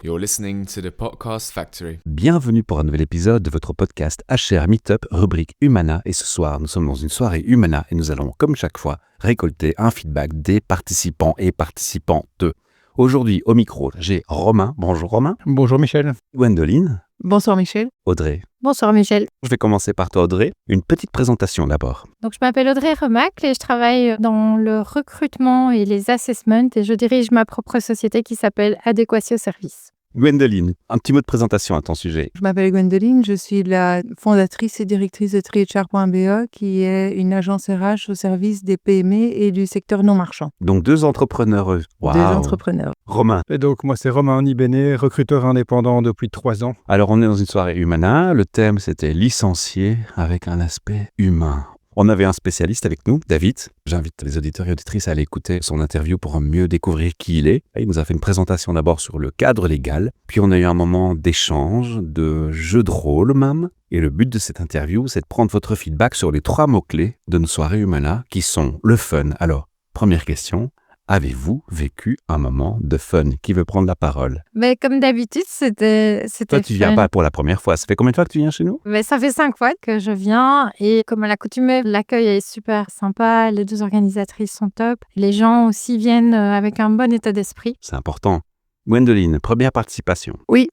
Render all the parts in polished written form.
You're listening to the Podcast Factory. Bienvenue pour un nouvel épisode de votre podcast HR Meetup, rubrique Humana. Et ce soir, nous sommes dans une soirée Humana et nous allons, comme chaque fois, récolter un feedback des participants et participantes. Aujourd'hui, au micro, j'ai Romain. Bonjour Romain. Bonjour Michel. Gwendoline. Bonsoir Michel. Audrey. Bonsoir Michel. Je vais commencer par toi Audrey. Une petite présentation d'abord. Donc, je m'appelle Audrey Remacle et je travaille dans le recrutement et les assessments et je dirige ma propre société qui s'appelle Adéquatio Service. Gwendoline, un petit mot de présentation à ton sujet. Je m'appelle Gwendoline, je suis la fondatrice et directrice de TreeHR.be qui est une agence RH au service des PME et du secteur non marchand. Donc deux entrepreneurs. Wow. Des entrepreneurs. Romain. Et donc moi c'est Romain Nibéné, recruteur indépendant depuis 3 ans. Alors on est dans une soirée Humana. Le thème c'était licencié avec un aspect humain. On avait un spécialiste avec nous, David. J'invite les auditeurs et auditrices à aller écouter son interview pour mieux découvrir qui il est. Il nous a fait une présentation d'abord sur le cadre légal, puis on a eu un moment d'échange, de jeu de rôle même. Et le but de cette interview, c'est de prendre votre feedback sur les 3 mots-clés de nos soirées Humana, qui sont le fun. Alors, première question. Avez-vous vécu un moment de fun? Qui veut prendre la parole? Mais comme d'habitude, c'était Toi, tu viens fun. pas pour la première fois. Ça fait combien de fois que tu viens chez nous? Mais ça fait 5 fois que je viens et comme à l'accoutumée, l'accueil est super sympa, les 2 organisatrices sont top. Les gens aussi viennent avec un bon état d'esprit. C'est important. Gwendoline, première participation. Oui,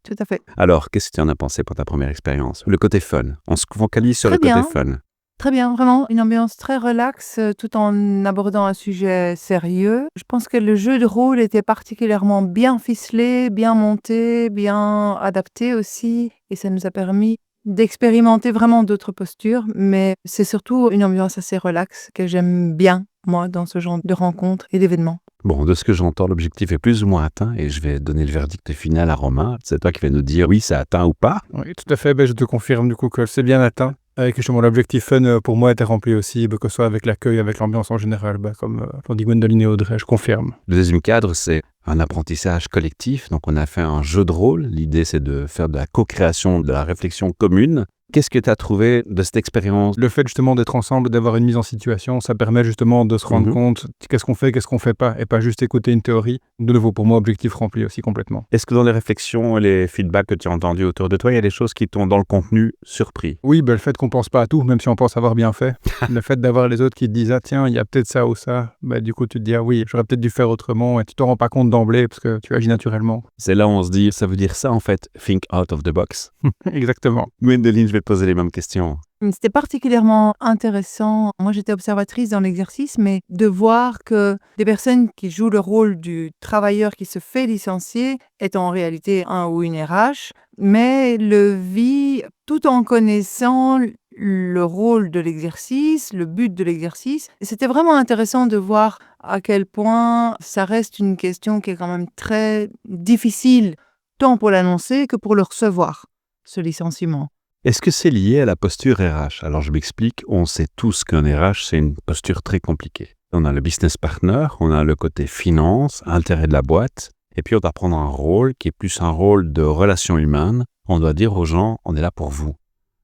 tout à fait. Alors, qu'est-ce que tu en as pensé pour ta première expérience? Le côté fun. On se focalise sur Très le côté bien. fun. Très bien, vraiment une ambiance très relaxe tout en abordant un sujet sérieux. Je pense que le jeu de rôle était particulièrement bien ficelé, bien monté, bien adapté aussi et ça nous a permis d'expérimenter vraiment d'autres postures, mais c'est surtout une ambiance assez relaxe que j'aime bien, moi, dans ce genre de rencontres et d'événements. Bon, de ce que j'entends, l'objectif est plus ou moins atteint et je vais donner le verdict final à Romain. C'est toi qui vas nous dire oui, c'est atteint ou pas. Oui, tout à fait. Je te confirme du coup que c'est bien atteint. Avec justement l'objectif fun pour moi était rempli aussi, que ce soit avec l'accueil, avec l'ambiance en général, comme l'ont dit Gwendoline et Audrey, je confirme. Le deuxième cadre, c'est un apprentissage collectif. Donc, on a fait un jeu de rôle. L'idée, c'est de faire de la co-création, de la réflexion commune. Qu'est-ce que tu as trouvé de cette expérience? Le fait justement d'être ensemble, d'avoir une mise en situation, ça permet justement de se rendre compte qu'est-ce qu'on fait pas, et pas juste écouter une théorie. De nouveau, pour moi, objectif rempli aussi complètement. Est-ce que dans les réflexions et les feedbacks que tu as entendus autour de toi, il y a des choses qui t'ont, dans le contenu, surpris? Oui, le fait qu'on pense pas à tout, même si on pense avoir bien fait. Le fait d'avoir les autres qui te disent « Ah tiens, il y a peut-être ça ou ça », du coup, tu te dis « Ah oui, j'aurais peut-être dû faire autrement » et tu t'en rends pas compte d'emblée parce que tu agis naturellement. C'est là où on se dit, ça veut dire ça en fait, think out of the box. Exactement. Gwendoline, je vais te poser les mêmes questions. C'était particulièrement intéressant. Moi, j'étais observatrice dans l'exercice, mais de voir que des personnes qui jouent le rôle du travailleur qui se fait licencier est en réalité un ou une RH, mais le vit tout en connaissant le rôle de l'exercice, le but de l'exercice. Et c'était vraiment intéressant de voir à quel point ça reste une question qui est quand même très difficile, tant pour l'annoncer que pour le recevoir, ce licenciement. Est-ce que c'est lié à la posture RH? Alors je m'explique, on sait tous qu'un RH, c'est une posture très compliquée. On a le business partner, on a le côté finance, intérêt de la boîte, et puis on doit prendre un rôle qui est plus un rôle de relation humaine. On doit dire aux gens, on est là pour vous,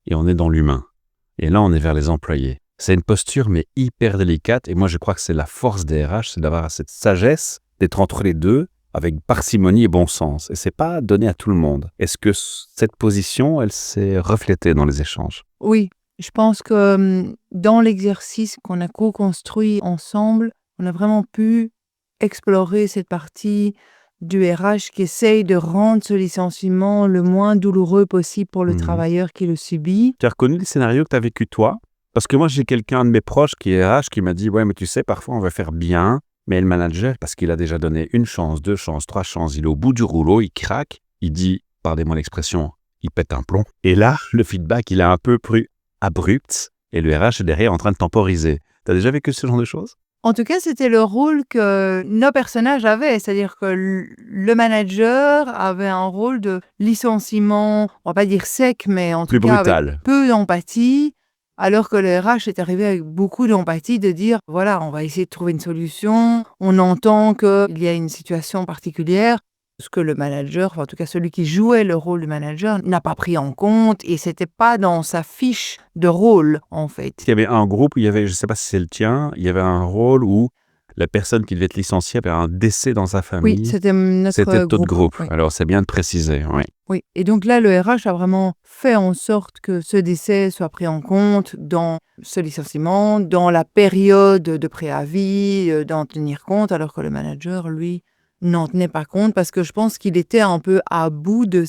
et on est dans l'humain. Et là, on est vers les employés. C'est une posture, mais hyper délicate, et moi je crois que c'est la force des RH, c'est d'avoir cette sagesse, d'être entre les deux, avec parcimonie et bon sens. Et c'est pas donné à tout le monde. Est-ce que cette position, elle s'est reflétée dans les échanges? Oui, je pense que dans l'exercice qu'on a co-construit ensemble, on a vraiment pu explorer cette partie du RH qui essaye de rendre ce licenciement le moins douloureux possible pour le travailleur qui le subit. Tu as reconnu les scénarios que tu as vécu toi? Parce que moi, j'ai quelqu'un de mes proches qui est RH qui m'a dit « Ouais, mais tu sais, parfois, on va faire bien. » Mais le manager, parce qu'il a déjà donné 1 chance, 2 chances, 3 chances, il est au bout du rouleau, il craque, il dit, pardonnez-moi l'expression, il pète un plomb. Et là, le feedback, il est un peu plus abrupt et le RH est derrière en train de temporiser. Tu as déjà vécu ce genre de choses? En tout cas, c'était le rôle que nos personnages avaient, c'est-à-dire que le manager avait un rôle de licenciement, on va pas dire sec, mais en Plus tout cas brutal. avec peu d'empathie. Alors que le RH est arrivé avec beaucoup d'empathie de dire, voilà, on va essayer de trouver une solution. On entend qu'il y a une situation particulière. Ce que le manager, enfin, en tout cas celui qui jouait le rôle du manager, n'a pas pris en compte et c'était pas dans sa fiche de rôle, en fait. Il y avait un groupe où il y avait, je ne sais pas si c'est le tien, il y avait un rôle où la personne qui devait être licenciée avait un décès dans sa famille. Oui, c'était notre C'était notre groupe. Oui. Alors, c'est bien de préciser. Oui. Oui, et donc là, le RH a vraiment fait en sorte que ce décès soit pris en compte dans ce licenciement, dans la période de préavis, d'en tenir compte, alors que le manager, lui, n'en tenait pas compte parce que je pense qu'il était un peu à bout de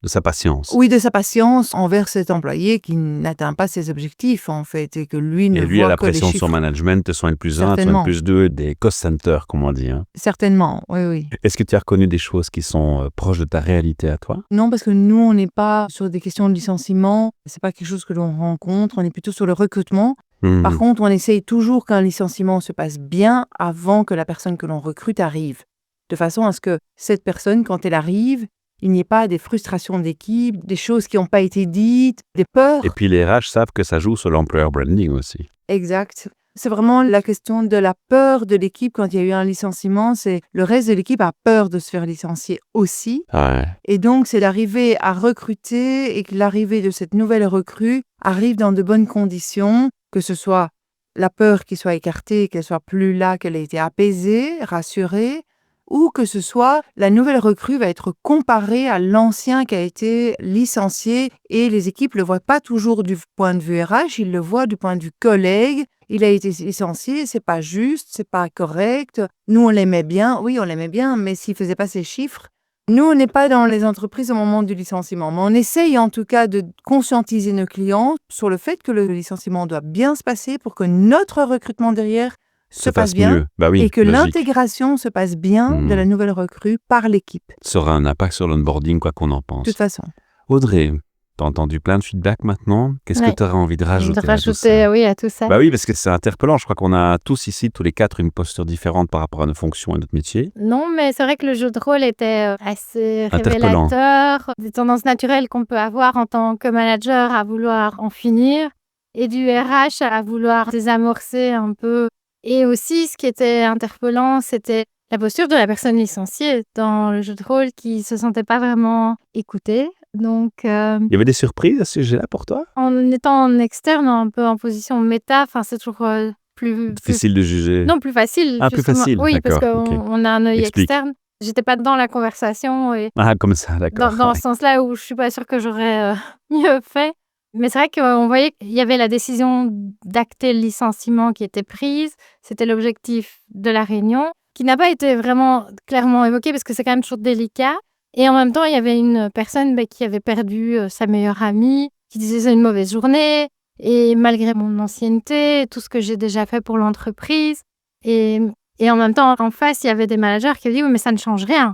De sa patience. Oui, de sa patience envers cet employé qui n'atteint pas ses objectifs, en fait, et que lui ne Et lui, voit à la que les pression de son chiffres. management, de son N+1, de son Certainement. N+2, des cost centers, comme on dit. Hein. Certainement, oui, oui. Est-ce que tu as reconnu des choses qui sont proches de ta réalité à toi? Non, parce que nous, on n'est pas sur des questions de licenciement. C'est pas quelque chose que l'on rencontre. On est plutôt sur le recrutement. Par contre, on essaye toujours qu'un licenciement se passe bien avant que la personne que l'on recrute arrive. De façon à ce que cette personne, quand elle arrive, il n'y ait pas des frustrations d'équipe, des choses qui n'ont pas été dites, des peurs. Et puis les RH savent que ça joue sur l'employer branding aussi. Exact. C'est vraiment la question de la peur de l'équipe quand il y a eu un licenciement. C'est le reste de l'équipe a peur de se faire licencier aussi. Ouais. Et donc, c'est d'arriver à recruter et que l'arrivée de cette nouvelle recrue arrive dans de bonnes conditions, que ce soit la peur qui soit écartée, qu'elle soit plus là, qu'elle ait été apaisée, rassurée, ou que ce soit la nouvelle recrue va être comparée à l'ancien qui a été licencié et les équipes ne le voient pas toujours du point de vue RH, ils le voient du point de vue collègue. Il a été licencié, c'est pas juste, c'est pas correct. Nous, on l'aimait bien. Oui, on l'aimait bien, mais s'il faisait pas ses chiffres, nous, on n'est pas dans les entreprises au moment du licenciement, mais on essaye en tout cas de conscientiser nos clients sur le fait que le licenciement doit bien se passer pour que notre recrutement derrière se passe bien mieux. Bah oui, et que logique. l'intégration se passe bien de la nouvelle recrue par l'équipe. Ça aura un impact sur l'onboarding, quoi qu'on en De pense. toute façon. Audrey, tu as entendu plein de feedback maintenant. Qu'est-ce que Ouais. tu aurais envie de rajouter à tout ça? Oui, à tout ça. Bah oui, parce que c'est interpellant. Je crois qu'on a tous ici, tous les quatre, une posture différente par rapport à nos fonctions et notre métier. Non, mais c'est vrai que le jeu de rôle était assez Interpellant. révélateur, des tendances naturelles qu'on peut avoir en tant que manager à vouloir en finir, et du RH à vouloir désamorcer un peu. Et aussi, ce qui était interpellant, c'était la posture de la personne licenciée dans le jeu de rôle qui se sentait pas vraiment écoutée. Donc, Il y avait des surprises à ce sujet-là pour toi? en étant en externe, un peu en position méta, c'est toujours plus Difficile de juger. non, plus facile. Ah, plus justement. facile, Oui, parce d'accord, qu'on ok. on a un œil Explique. externe. J'étais pas dans la conversation et Ah, comme ça, d'accord. dans Ouais. ce sens-là où je suis pas sûre que j'aurais mieux fait. Mais c'est vrai qu'on voyait qu'il y avait la décision d'acter le licenciement qui était prise. C'était l'objectif de la réunion, qui n'a pas été vraiment clairement évoqué parce que c'est quand même toujours délicat. Et en même temps, il y avait une personne qui avait perdu sa meilleure amie, qui disait c'est une mauvaise journée. Et malgré mon ancienneté, tout ce que j'ai déjà fait pour l'entreprise. Et en même temps, en face, il y avait des managers qui avaient dit oui, mais ça ne change rien.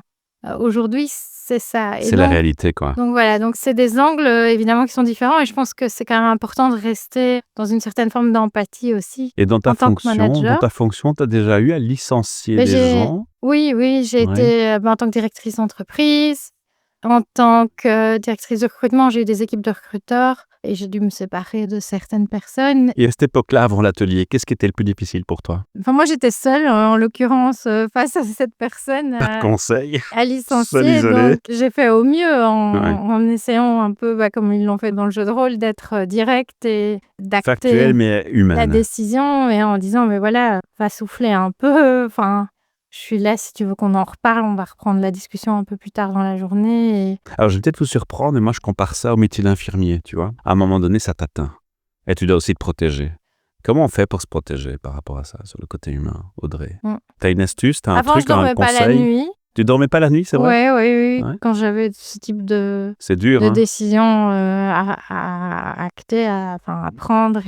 Aujourd'hui, c'est ça. Et C'est la donc, réalité, quoi. donc voilà, donc c'est des angles évidemment qui sont différents et je pense que c'est quand même important de rester dans une certaine forme d'empathie aussi. Et dans ta en tant que manager. fonction, tu as déjà eu à licencier Mais des gens? Oui, j'ai Ouais. été en tant que directrice d'entreprise, en tant que directrice de recrutement, j'ai eu des équipes de recruteurs et j'ai dû me séparer de certaines personnes. Et à cette époque-là, avant l'atelier, qu'est-ce qui était le plus difficile pour toi? Enfin, moi, j'étais seule, en l'occurrence, face à cette personne Pas de conseils? à Seule, licencier. isolée. Donc, j'ai fait au mieux Ouais. en essayant un peu, comme ils l'ont fait dans le jeu de rôle, d'être directe et d'acter Factuel, mais la humaine. décision et en disant, mais voilà, va souffler un peu. Enfin, je suis là, si tu veux qu'on en reparle, on va reprendre la discussion un peu plus tard dans la journée. Et... Alors, je vais peut-être vous surprendre, mais moi, je compare ça au métier d'infirmier, tu vois. À un moment donné, ça t'atteint. Et tu dois aussi te protéger. Comment on fait pour se protéger par rapport à ça, sur le côté humain, Audrey? T'as une astuce, t'as un Avant, truc, je dormais un pas conseil? la nuit. Tu dormais pas la nuit, c'est vrai? Oui. Ouais. Quand j'avais ce type de C'est dur, hein? décision à acter, à prendre.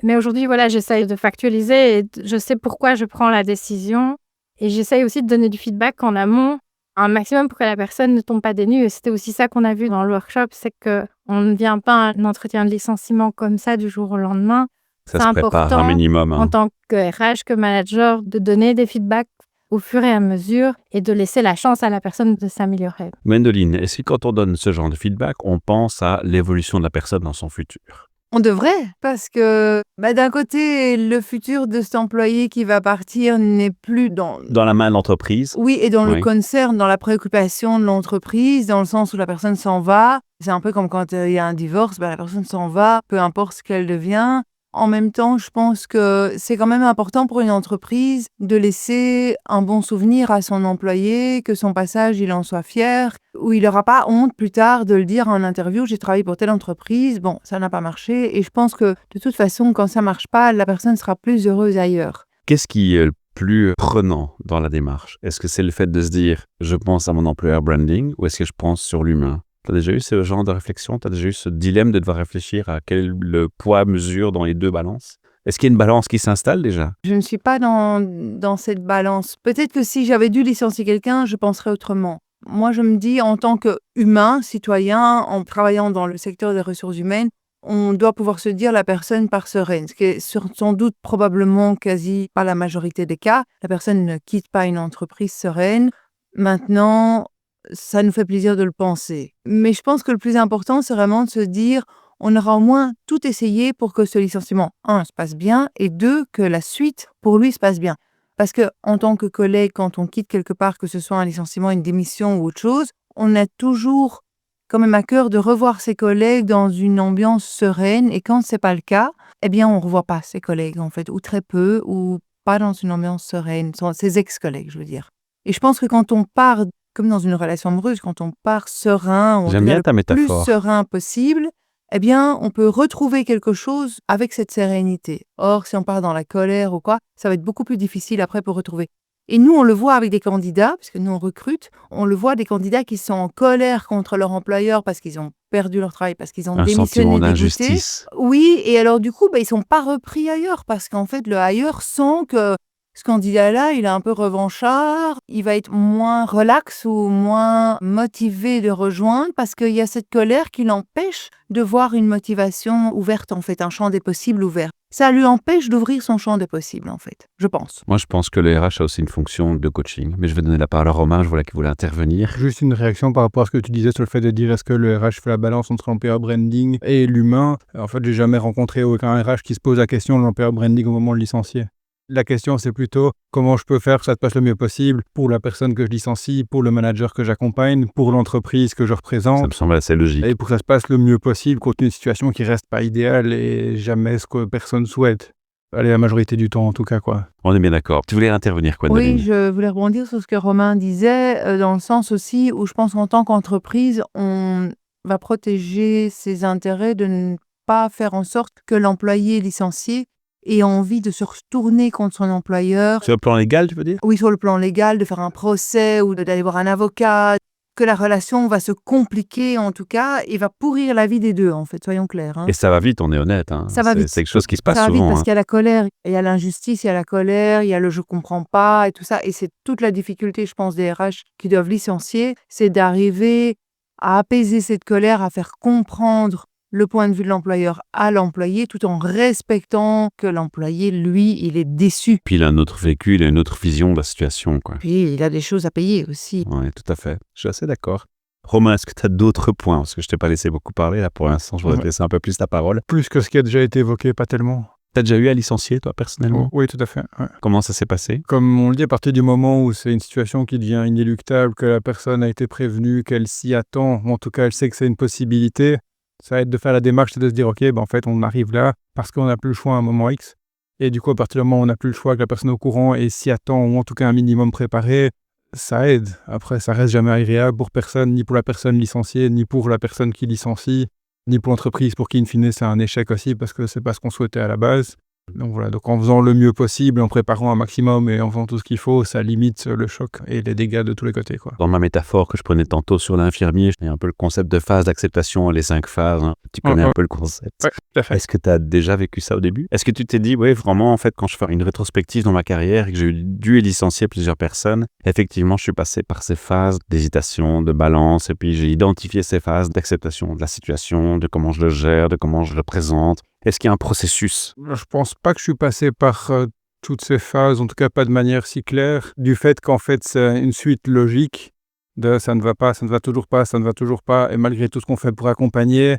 Mais aujourd'hui, voilà, j'essaye de factualiser et je sais pourquoi je prends la décision. Et j'essaye aussi de donner du feedback en amont, un maximum pour que la personne ne tombe pas des nues. Et c'était aussi ça qu'on a vu dans le workshop, c'est qu'on ne vient pas à un entretien de licenciement comme ça du jour au lendemain. Ça c'est se prépare important, un minimum. Hein. En tant que RH, que manager, de donner des feedbacks au fur et à mesure et de laisser la chance à la personne de s'améliorer. Gwendoline, est-ce que quand on donne ce genre de feedback, on pense à l'évolution de la personne dans son futur? On devrait, parce que d'un côté, le futur de cet employé qui va partir n'est plus dans la main de l'entreprise. Oui, et dans le Oui. concern, dans la préoccupation de l'entreprise, dans le sens où la personne s'en va. C'est un peu comme quand il y a un divorce, la personne s'en va, peu importe ce qu'elle devient. En même temps, je pense que c'est quand même important pour une entreprise de laisser un bon souvenir à son employé, que son passage, il en soit fier, où il n'aura pas honte plus tard de le dire en interview, j'ai travaillé pour telle entreprise, bon, ça n'a pas marché. Et je pense que de toute façon, quand ça ne marche pas, la personne sera plus heureuse ailleurs. Qu'est-ce qui est le plus prenant dans la démarche? Est-ce que c'est le fait de se dire « je pense à mon employer branding » ou est-ce que je pense sur l'humain? Tu as déjà eu ce genre de réflexion? Tu as déjà eu ce dilemme de devoir réfléchir à quel est le poids mesure dans les deux balances? Est-ce qu'il y a une balance qui s'installe déjà? Je ne suis pas dans cette balance. Peut-être que si j'avais dû licencier quelqu'un, je penserais autrement. Moi, je me dis, en tant qu'humain, citoyen, en travaillant dans le secteur des ressources humaines, on doit pouvoir se dire la personne part sereine, ce qui est sans doute probablement quasi pas la majorité des cas. La personne ne quitte pas une entreprise sereine. Maintenant, ça nous fait plaisir de le penser. Mais je pense que le plus important, c'est vraiment de se dire, on aura au moins tout essayé pour que ce licenciement, 1, se passe bien, et 2, que la suite, pour lui, se passe bien. Parce que en tant que collègue, quand on quitte quelque part, que ce soit un licenciement, une démission ou autre chose, on a toujours quand même à cœur de revoir ses collègues dans une ambiance sereine. Et quand c'est pas le cas, eh bien, on revoit pas ses collègues, en fait, ou très peu, ou pas dans une ambiance sereine, ses ex-collègues, je veux dire. Et je pense que quand on part, comme dans une relation amoureuse, quand on part serein, ou J'aime bien ta le métaphore. plus serein possible, eh bien, on peut retrouver quelque chose avec cette sérénité. Or, si on part dans la colère ou quoi, ça va être beaucoup plus difficile après pour retrouver. Et nous, on le voit avec des candidats, parce que nous, on recrute, on le voit des candidats qui sont en colère contre leur employeur parce qu'ils ont perdu leur travail, parce qu'ils ont Un démissionné, sentiment dégoûté. d'injustice. Oui, et alors du coup, ils sont pas repris ailleurs, parce qu'en fait, le ailleurs sent que ce candidat-là, il est un peu revanchard, il va être moins relax ou moins motivé de rejoindre parce qu'il y a cette colère qui l'empêche de voir une motivation ouverte, en fait, un champ des possibles ouvert. Ça lui empêche d'ouvrir son champ des possibles, en fait, je pense. Moi, je pense que le RH a aussi une fonction de coaching. Mais je vais donner la parole à Romain, je vois qu'il voulait intervenir. Juste une réaction par rapport à ce que tu disais sur le fait de dire est-ce que le RH fait la balance entre l'employer branding et l'humain. En fait, j'ai jamais rencontré aucun RH qui se pose la question de l'employer branding au moment de licencier. La question, c'est plutôt comment je peux faire que ça se passe le mieux possible pour la personne que je licencie, pour le manager que j'accompagne, pour l'entreprise que je Ça représente. me semble assez logique. Et pour que ça se passe le mieux possible, compte tenu d'une situation qui reste pas idéale et jamais ce que personne souhaite. Allez, la majorité du temps en tout cas, quoi. On est bien d'accord. Tu voulais intervenir, quoi, Oui, Nadine? je voulais rebondir sur ce que Romain disait, dans le sens aussi où je pense qu'en tant qu'entreprise, on va protéger ses intérêts de ne pas faire en sorte que l'employé licencié ait envie de se retourner contre son employeur. Sur le plan légal, tu veux dire? Oui, sur le plan légal, de faire un procès ou d'aller voir un avocat, que la relation va se compliquer en tout cas et va pourrir la vie des deux, en fait, soyons clairs. Hein. Et ça va vite, on est honnête. Hein. Ça va vite. C'est quelque chose qui se passe Ça va vite souvent. parce Hein. qu'il y a la colère, il y a l'injustice, il y a la colère, il y a le je comprends pas et tout ça. Et c'est toute la difficulté, je pense, des RH qui doivent licencier, c'est d'arriver à apaiser cette colère, à faire comprendre le point de vue de l'employeur à l'employé, tout en respectant que l'employé, lui, il est déçu. Puis il a un autre vécu, il a une autre vision de la situation, quoi. Puis il a des choses à payer aussi. Oui, tout à fait. Je suis assez d'accord. Romain, est-ce que tu as d'autres points? Parce que je t'ai pas laissé beaucoup parler là pour l'instant, je voudrais te laisser un peu plus la parole. Plus que ce qui a déjà été évoqué, pas tellement. Tu as déjà eu à licencier, toi, personnellement? Oui, tout à fait. Ouais. Comment ça s'est passé? Comme on le dit, à partir du moment où c'est une situation qui devient inéluctable, que la personne a été prévenue, qu'elle s'y attend, ou en tout cas elle sait que c'est une possibilité, ça aide de faire la démarche et de se dire ok, en fait on arrive là parce qu'on n'a plus le choix à un moment X. Et du coup, à partir du moment où on n'a plus le choix, que la personne est au courant et s'y attend, ou en tout cas un minimum préparé, ça aide. Après, ça reste jamais agréable pour personne, ni pour la personne licenciée, ni pour la personne qui licencie, ni pour l'entreprise pour qui, in fine, c'est un échec aussi parce que c'est pas ce qu'on souhaitait à la base. Donc voilà, donc en faisant le mieux possible, en préparant un maximum et en faisant tout ce qu'il faut, ça limite le choc et les dégâts de tous les côtés, quoi. Dans ma métaphore que je prenais tantôt sur l'infirmier, il y a un peu le concept de phase d'acceptation, les 5 phases. Hein. Tu connais un peu le concept. Ouais, tout à fait. Est-ce que tu as déjà vécu ça au début? Est-ce que tu t'es dit, oui, vraiment, en fait, quand je fais une rétrospective dans ma carrière et que j'ai dû licencier plusieurs personnes, effectivement, je suis passé par ces phases d'hésitation, de balance, et puis j'ai identifié ces phases d'acceptation de la situation, de comment je le gère, de comment je le présente. Est-ce qu'il y a un processus? Je pense pas que je suis passé par toutes ces phases, en tout cas pas de manière si claire, du fait qu'en fait c'est une suite logique de ça ne va pas, ça ne va toujours pas, ça ne va toujours pas, et malgré tout ce qu'on fait pour accompagner,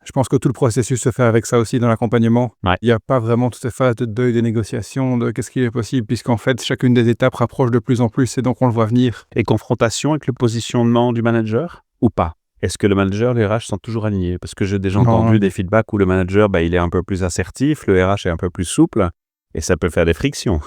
je pense que tout le processus se fait avec ça aussi dans l'accompagnement. Ouais. Il n'y a pas vraiment toutes ces phases de deuil, de négociation, de qu'est-ce qui est possible, puisqu'en fait chacune des étapes rapproche de plus en plus et donc on le voit venir. Et confrontation avec le positionnement du manager ou pas? Est-ce que le manager, les RH sont toujours alignés? Parce que j'ai déjà Non. entendu des feedbacks où le manager, il est un peu plus assertif, le RH est un peu plus souple, et ça peut faire des frictions.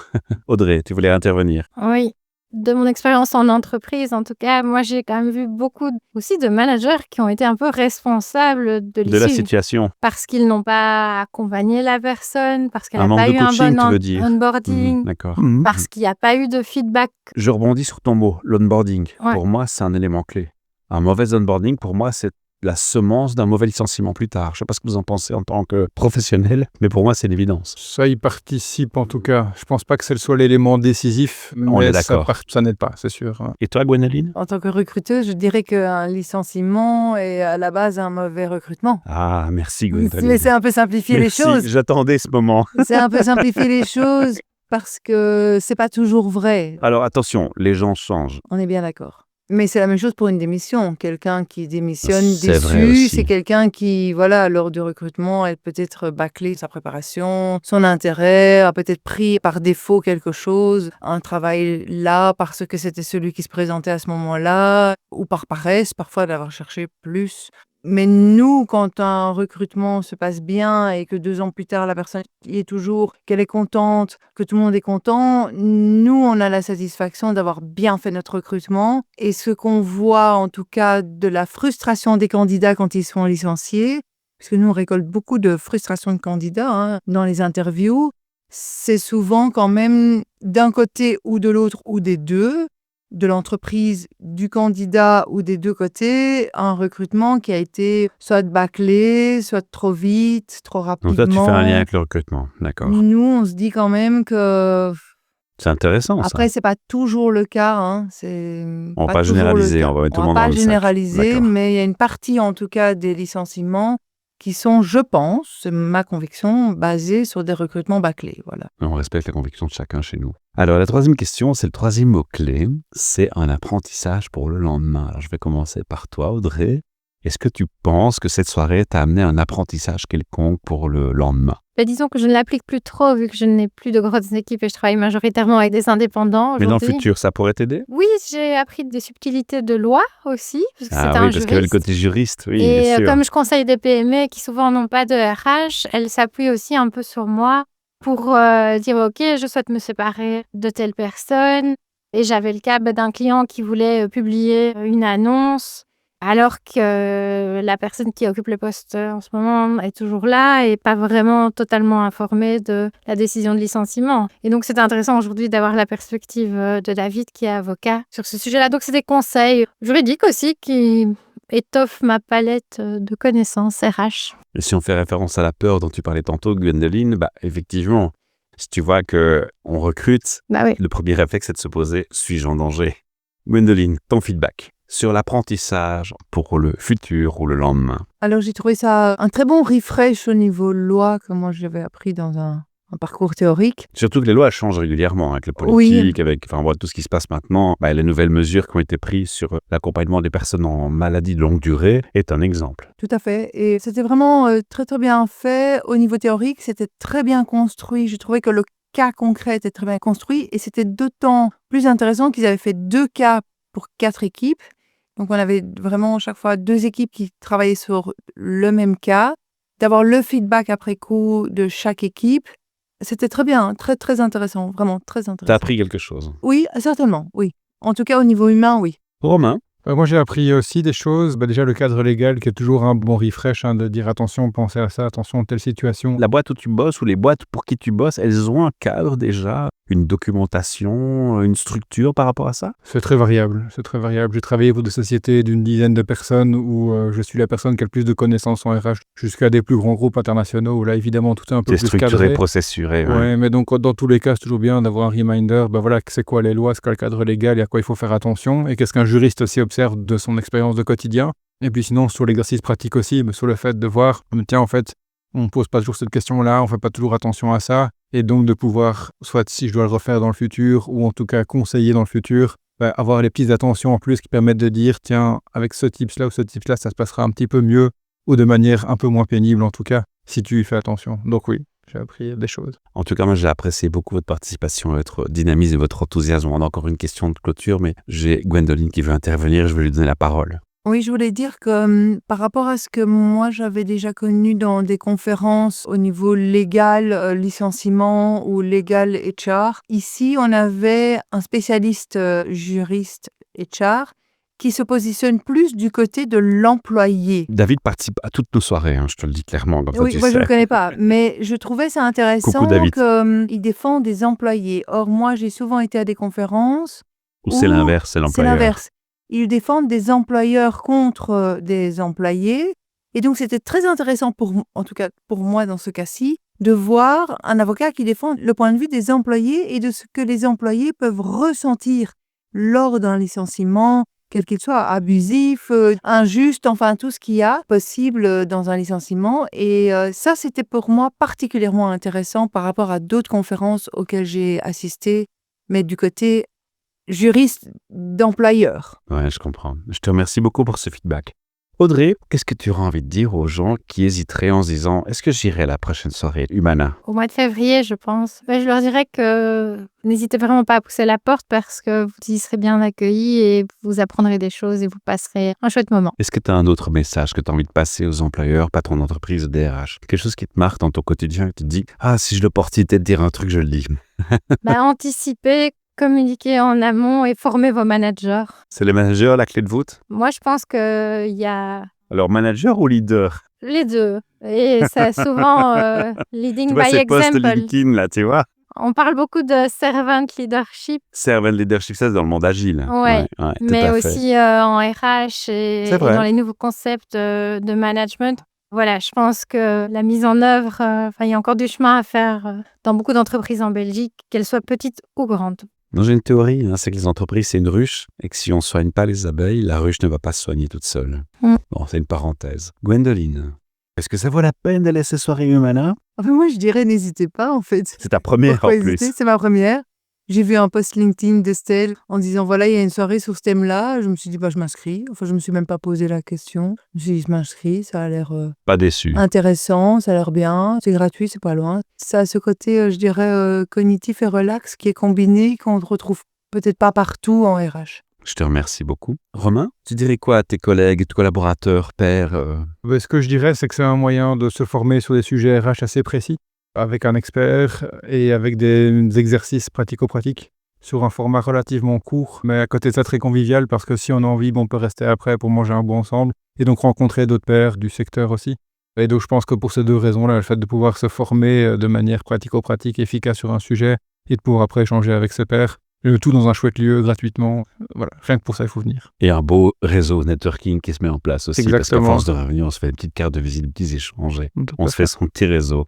Audrey, tu voulais intervenir? Oui. De mon expérience en entreprise, en tout cas, moi, j'ai quand même vu beaucoup aussi de managers qui ont été un peu responsables de De la l'issue. situation. Parce qu'ils n'ont pas accompagné la personne, parce qu'elle Un n'a manque pas de eu un coaching, bon tu veux dire? onboarding, D'accord. parce qu'il n'y a pas eu de feedback. Je rebondis sur ton mot, l'onboarding. Ouais. Pour moi, c'est un élément clé. Un mauvais onboarding, pour moi, c'est la semence d'un mauvais licenciement plus tard. Je ne sais pas ce que vous en pensez en tant que professionnel, mais pour moi, c'est l'évidence. Ça y participe en tout cas. Je pense pas que ce soit l'élément décisif, On est mais d'accord. ça n'aide pas, c'est sûr. Et toi, Gwendoline? En tant que recruteuse, je dirais qu'un licenciement est à la base un mauvais recrutement. Ah, merci Gwendoline. Mais c'est un peu simplifier Merci, les choses. j'attendais ce moment. C'est un peu simplifier les choses parce que c'est pas toujours vrai. Alors attention, les gens changent. On est bien d'accord. Mais c'est la même chose pour une démission. Quelqu'un qui démissionne C'est vrai déçu, aussi. c'est quelqu'un qui, voilà, lors du recrutement, a peut-être bâclé sa préparation, son intérêt, a peut-être pris par défaut quelque chose, un travail là parce que c'était celui qui se présentait à ce moment-là, ou par paresse, parfois d'avoir cherché plus. Mais nous, quand un recrutement se passe bien et que 2 ans plus tard, la personne y est toujours, qu'elle est contente, que tout le monde est content, nous, on a la satisfaction d'avoir bien fait notre recrutement. Et ce qu'on voit, en tout cas, de la frustration des candidats quand ils sont licenciés, parce que nous, on récolte beaucoup de frustration de candidats dans les interviews, c'est souvent quand même d'un côté ou de l'autre ou des deux, de l'entreprise, du candidat ou des deux côtés, un recrutement qui a été soit bâclé, soit trop vite, trop rapidement. Donc toi, tu fais un lien avec le recrutement, d'accord. Nous, on se dit quand même que... C'est intéressant Après, ça. c'est pas toujours le cas. On va pas généraliser, on va mettre tout le monde dans pas le sac. généraliser, D'accord. mais il y a une partie, en tout cas, des licenciements qui sont, je pense, c'est ma conviction, basés sur des recrutements bâclés. Voilà. On respecte la conviction de chacun chez nous. Alors la troisième question, c'est le troisième mot-clé, c'est un apprentissage pour le lendemain. Alors je vais commencer par toi, Audrey. Est-ce que tu penses que cette soirée t'a amené un apprentissage quelconque pour le lendemain? Mais disons que je ne l'applique plus trop vu que je n'ai plus de grosses équipes et je travaille majoritairement avec des indépendants Mais dans le aujourd'hui. futur, ça pourrait t'aider? Oui, j'ai appris des subtilités de loi aussi, parce que Ah c'était oui, un parce qu'il y avait le juriste. côté juriste, oui, Et bien sûr. comme je conseille des PME qui souvent n'ont pas de RH, elles s'appuient aussi un peu sur moi pour dire ok, je souhaite me séparer de telle personne. Et j'avais le cas d'un client qui voulait publier une annonce alors que la personne qui occupe le poste en ce moment est toujours là et pas vraiment totalement informée de la décision de licenciement. Et donc c'est intéressant aujourd'hui d'avoir la perspective de David qui est avocat sur ce sujet-là. Donc c'est des conseils juridiques aussi qui étoffent ma palette de connaissances RH. Et si on fait référence à la peur dont tu parlais tantôt, Gwendoline, effectivement, si tu vois qu'on recrute, Bah oui. le premier réflexe, c'est de se poser « suis-je en danger ?» Gwendoline, ton feedback sur l'apprentissage pour le futur ou le lendemain. Alors, j'ai trouvé ça un très bon refresh au niveau loi que moi j'avais appris dans un parcours théorique. Surtout que les lois changent régulièrement avec le Oui. politique, avec tout ce qui se passe maintenant. Les nouvelles mesures qui ont été prises sur l'accompagnement des personnes en maladie de longue durée est un exemple. Tout à fait. Et c'était vraiment très, très bien fait. Au niveau théorique, c'était très bien construit. Je trouvais que le cas concret était très bien construit. Et c'était d'autant plus intéressant qu'ils avaient fait 2 cas pour 4 équipes. Donc, on avait vraiment chaque fois 2 équipes qui travaillaient sur le même cas. D'avoir le feedback après coup de chaque équipe, c'était très bien, très, très intéressant. Vraiment très intéressant. T'as appris quelque chose. Oui, certainement, oui. En tout cas, au niveau humain, oui. Romain? Moi, j'ai appris aussi des choses. Déjà, le cadre légal qui est toujours un bon refresh, de dire attention, pensez à ça, attention, telle situation. La boîte où tu bosses ou les boîtes pour qui tu bosses, elles ont un cadre déjà, une documentation, une structure par rapport à ça? C'est très variable, c'est très variable. J'ai travaillé pour des sociétés d'une dizaine de personnes où je suis la personne qui a le plus de connaissances en RH, jusqu'à des plus grands groupes internationaux où là, évidemment, tout est un peu C'est plus structuré, cadré. processuré. Ouais. Ouais, mais donc dans tous les cas, c'est toujours bien d'avoir un reminder, voilà, c'est quoi les lois, c'est quoi le cadre légal et à quoi il faut faire attention, et qu'est-ce qu'un juriste aussi observe de son expérience de quotidien. Et puis sinon, sur l'exercice pratique aussi, mais sur le fait de voir, tiens, en fait, on ne pose pas toujours cette question-là, on ne fait pas toujours attention à ça, et donc de pouvoir, soit si je dois le refaire dans le futur, ou en tout cas conseiller dans le futur, avoir les petites attentions en plus qui permettent de dire, tiens, avec ce tips-là ou ce tips-là, ça se passera un petit peu mieux, ou de manière un peu moins pénible en tout cas, si tu y fais attention. Donc oui, j'ai appris des choses. En tout cas, moi, j'ai apprécié beaucoup votre participation, votre dynamisme et votre enthousiasme. On a encore une question de clôture, mais j'ai Gwendoline qui veut intervenir. Je vais lui donner la parole. Oui, je voulais dire que par rapport à ce que moi j'avais déjà connu dans des conférences au niveau légal, licenciement ou légal HR, ici on avait un spécialiste juriste HR qui se positionne plus du côté de l'employé. David participe à toutes nos soirées, je te le dis clairement. Comme ça, Oui, tu moi je sais. ne le connais pas, mais je trouvais ça intéressant Coucou, David. qu'il défend des employés. Or, moi j'ai souvent été à des conférences Ou c'est l'inverse, c'est c'est l'employeur. l'inverse. Ils défendent des employeurs contre des employés. Et donc, c'était très intéressant, en tout cas pour moi dans ce cas-ci, de voir un avocat qui défend le point de vue des employés et de ce que les employés peuvent ressentir lors d'un licenciement, quel qu'il soit, abusif, injuste, enfin tout ce qu'il y a possible dans un licenciement. Et ça, c'était pour moi particulièrement intéressant par rapport à d'autres conférences auxquelles j'ai assisté, mais du côté juriste d'employeur. Ouais, je comprends. Je te remercie beaucoup pour ce feedback. Audrey, qu'est-ce que tu auras envie de dire aux gens qui hésiteraient en se disant « Est-ce que j'irai à la prochaine soirée Humana ?» Au mois de février, je pense. Je leur dirais que n'hésitez vraiment pas à pousser la porte parce que vous y serez bien accueillis et vous apprendrez des choses et vous passerez un chouette moment. Est-ce que tu as un autre message que tu as envie de passer aux employeurs, patrons d'entreprise, DRH? Quelque chose qui te marque dans ton quotidien et tu te dis « Ah, si j'ai l'opportunité de dire un truc, je le dis. » Anticipez, communiquez en amont et formez vos managers. C'est les managers la clé de voûte? Moi, je pense qu'il y a Alors, manager ou leader? les deux. Et c'est souvent leading Tu vois by ces postes example. LinkedIn, là, tu vois? On parle beaucoup de servant leadership, Servant leadership, ça, c'est dans le monde agile. Ouais, tout mais à fait. aussi en RH et C'est vrai. dans les nouveaux concepts de management. Voilà, je pense que la mise en œuvre, il y a encore du chemin à faire dans beaucoup d'entreprises en Belgique, qu'elles soient petites ou grandes. Non, j'ai une théorie, c'est que les entreprises, c'est une ruche, et que si on ne soigne pas les abeilles, la ruche ne va pas se soigner toute seule. Bon, c'est une parenthèse. Gwendoline, est-ce que ça vaut la peine d'aller ces soirées Humana? Enfin, moi, je dirais n'hésitez pas, en fait. C'est ta première Pourquoi en plus. hésiter? C'est ma première. J'ai vu un post LinkedIn d'Estelle en disant voilà, il y a une soirée sur ce thème-là. Je me suis dit je m'inscris. Enfin, je me suis même pas posé la question. Je me suis dit je m'inscris, ça a l'air Pas déçu. intéressant, ça a l'air bien, c'est gratuit, c'est pas loin. Ça a ce côté, je dirais, cognitif et relax qui est combiné, qu'on ne retrouve peut-être pas partout en RH. Je te remercie beaucoup. Romain, tu dirais quoi à tes collègues, tes collaborateurs, pairs Ce que je dirais, c'est que c'est un moyen de se former sur des sujets RH assez précis, avec un expert et avec des exercices pratico-pratiques sur un format relativement court, mais à côté de ça très convivial parce que si on a envie, on peut rester après pour manger un bout ensemble et donc rencontrer d'autres pairs du secteur aussi. Et donc je pense que pour ces deux raisons-là, le fait de pouvoir se former de manière pratico-pratique efficace sur un sujet et de pouvoir après échanger avec ses pairs, le tout dans un chouette lieu gratuitement, voilà, rien que pour ça il faut venir. Et un beau réseau networking qui se met en place aussi. Exactement. Parce qu'à force de revenir, on se fait une petite carte de visite, des petits échanges. On se fait son petit réseau.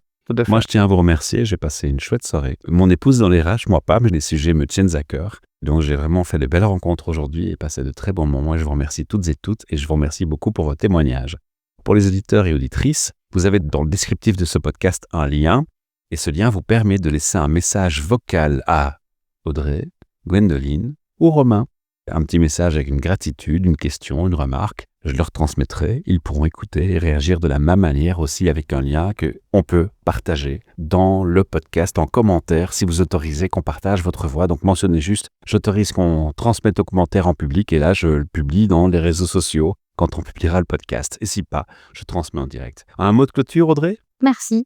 Moi, je tiens à vous remercier. J'ai passé une chouette soirée. Mon épouse dans les RH, moi pas, mais les sujets me tiennent à cœur. Donc, j'ai vraiment fait de belles rencontres aujourd'hui et passé de très bons moments. Et je vous remercie toutes et toutes et je vous remercie beaucoup pour vos témoignages. Pour les auditeurs et auditrices, vous avez dans le descriptif de ce podcast un lien et ce lien vous permet de laisser un message vocal à Audrey, Gwendoline ou Romain. Un petit message avec une gratitude, une question, une remarque. Je leur transmettrai, ils pourront écouter et réagir de la même manière aussi avec un lien qu'on peut partager dans le podcast en commentaire si vous autorisez qu'on partage votre voix. Donc mentionnez juste, j'autorise qu'on transmette aux commentaires en public et là je le publie dans les réseaux sociaux quand on publiera le podcast. Et si pas, je transmets en direct. Un mot de clôture, Audrey? Merci.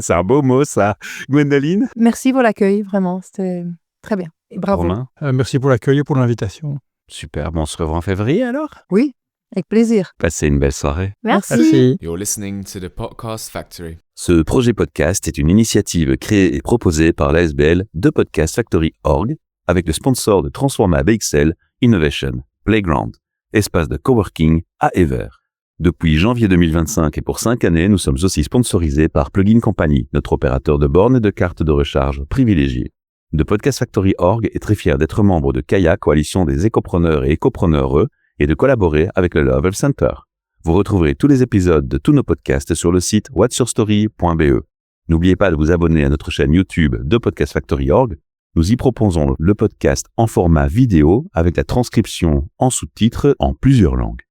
C'est un beau mot ça. Gwendoline? Merci pour l'accueil, vraiment, c'était très bien. Et bravo. Romain? Merci pour l'accueil et pour l'invitation. Super, bon, on se revoit en février alors? Oui, avec plaisir. Passez une belle soirée. Merci. You're listening to the Podcast Factory. Ce projet podcast est une initiative créée et proposée par l'ASBL de Podcast Factory Org avec le sponsor de Transforma BXL Innovation Playground, espace de coworking à Ever. Depuis janvier 2025 et pour 5 années, nous sommes aussi sponsorisés par Plugin Company, notre opérateur de bornes et de cartes de recharge privilégié. De Podcast Factory Org est très fier d'être membre de Kaya, coalition des écopreneurs et écopreneureux, et de collaborer avec le Love Health Center. Vous retrouverez tous les épisodes de tous nos podcasts sur le site whatsyourstory.be. N'oubliez pas de vous abonner à notre chaîne YouTube de Podcast Factory Org. Nous y proposons le podcast en format vidéo avec la transcription en sous-titres en plusieurs langues.